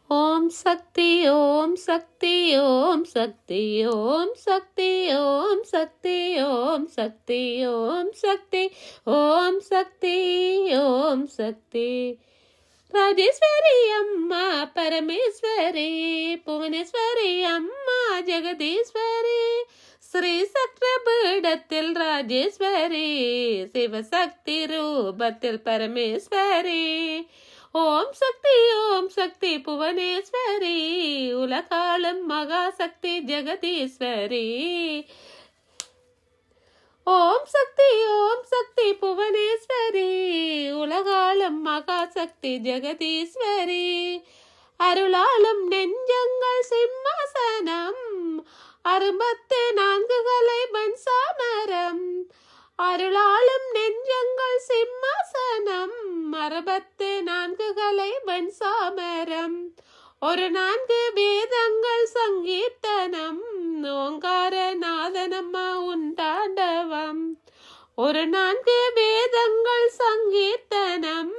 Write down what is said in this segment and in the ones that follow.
ஓம் சக்தி ஓம் சக்தி ஓம் சக்தி ஓம் சக்தி ஓம் சக்தி ஓம் சக்தி ஓம் சக்தி ஓம் சக்தி ஓம் சக்தி. ராஜேஸ்வரி அம்மா பரமேஸ்வரி புவனேஸ்வரி அம்மா ஜெகதீஸ்வரி ஸ்ரீ சக்கரபீடத்தில் ராஜேஸ்வரி சிவசக்தி ரூபத்தில் பரமேஸ்வரி. ஓம் சக்தி புவனேஸ்வரி உலகாளும் மகாசக்தி ஜெகதீஸ்வரி. ஓம் சக்தி புவனேஸ்வரி உலகாளும் மகாசக்தி ஜெகதீஸ்வரி. அருளாளும் நெஞ்சங்கள் சிம்மாசனம் 64 கலை பன்சாமரம். அருளாளும் நெஞ்சங்கள் சிம்மாசனம் 64 கலை பன்சாமரம். ஒரு 4 வேதங்கள் சங்கீர்த்தனம் ஓங்கார நாதனம்மா உண்டாண்டவம். ஒரு 4 வேதங்கள் சங்கீர்த்தனம்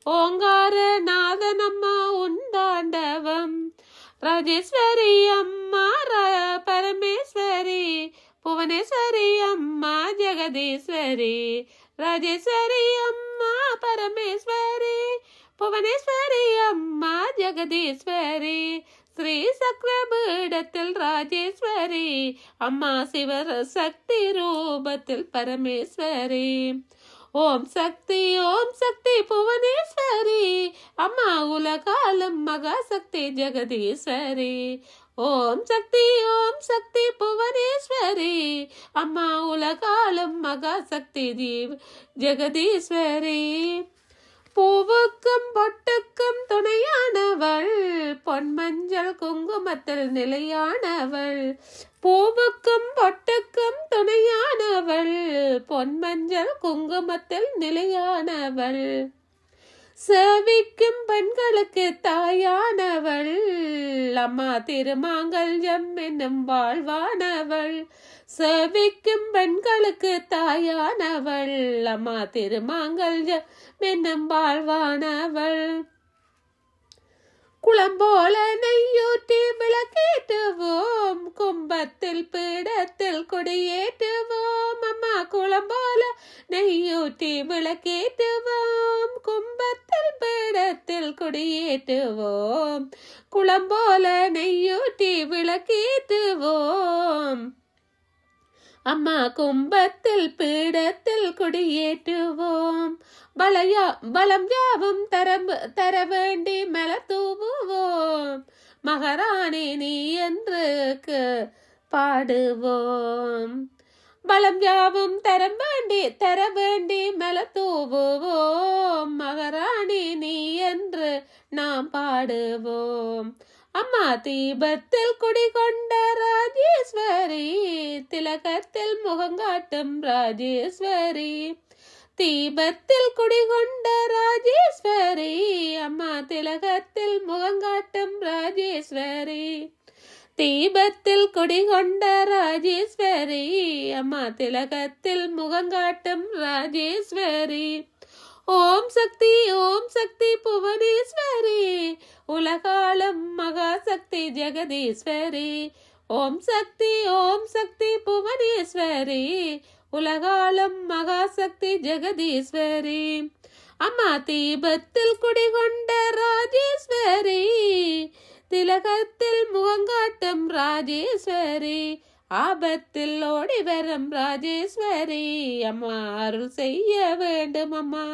ஓங்கார நாதனம்மா உண்டாண்டவம். ராஜேஸ்வரி அம்மா பரமேஸ்வரி புவனேஸ்வரி அம்மா ஜெகதீஸ்வரி. ராஜேஸ்வரி அம்மா பரமேஸ்வரி புவனேஸ்வரி அம்மா ஜெகதீஸ்வரி. ஸ்ரீ சக்கரபீடத்தில் ராஜேஸ்வரி அம்மா சிவசக்தி ரூபத்தில் பரமேஸ்வரி. ஓம் சக்தி புவனேஸ்வரி அம்மா உலகாளும் மகாசக்தி ஜெகதீஸ்வரி. ஓம் சக்தி புவனேஸ்வரி அம்மா உலகாளும் மகாசக்தி ஜெகதீஸ்வரி. பூவுக்கும் பொட்டுக்கும் துணையானவள் பொன்மஞ்சள் குங்குமத்தில் நிலையானவள். பூவுக்கும் பொட்டுக்கும் துணையானவள் பொன்மஞ்சள் குங்குமத்தில் நிலையானவள். சேவிக்கும் பெண்களுக்கு தாயானவள் அம்மா திருமாங்கல்யம் என்னும் வாழ்வானவள். சேவிக்கும் பெண்களுக்கு தாயானவள் அம்மா திருமாங்கல்யம் என்னும் வாழ்வானவள். குளம்போல நெய்யூற்றி விளக்கேற்றுவோம் கும்பத்தில் பீடத்தில் கொடியேற்றுவோம். அம்மா குளம்போல நெய்யூற்றி விளக்கேற்றுவோம் கும்பத்தில் பீடத்தில் கொடியேற்றுவோம். குளம்போல நெய்யூற்றி விளக்கேற்றுவோம் அம்மா கும்பத்தில் பீடத்தில் கொடியேற்றுவோம். பலம் யாவும் தர வேண்டி மலர் தூவுவோம். மகாராணி நீ என்று பாடுவோம். பலம் யாவும் தர வேண்டி மலர் தூவுவோம். மகாராணி நீ என்று நாம் பாடுவோம். அம்மா தீபத்தில் குடிகொண்ட ராஜேஸ்வரி திலகத்தில் முகங்காட்டும் ராஜேஸ்வரி. தீபத்தில் குடிகொண்ட ராஜேஸ்வரி அம்மா திலகத்தில் முகங்காட்டும் ராஜேஸ்வரி. தீபத்தில் குடிகொண்ட ராஜேஸ்வரி அம்மா திலகத்தில் முகங்காட்டும் ராஜேஸ்வரி. ஓம் சக்தி புவனேஸ்வரி உலகாளும் மகாசக்தி ஜெகதீஸ்வரி. ஓம் சக்தி புவனேஸ்வரி உலகாளும் மகாசக்தி ஜெகதீஸ்வரி. அம்மா தீபத்தில் குடிகொண்ட ராஜேஸ்வரி திலகத்தில் முகங்காட்டும் ராஜேஸ்வரி. ஆபத்தில் ஓடி வரும் ராஜேஸ்வரி அம்மா அருள் செய்ய வேண்டும் அம்மா.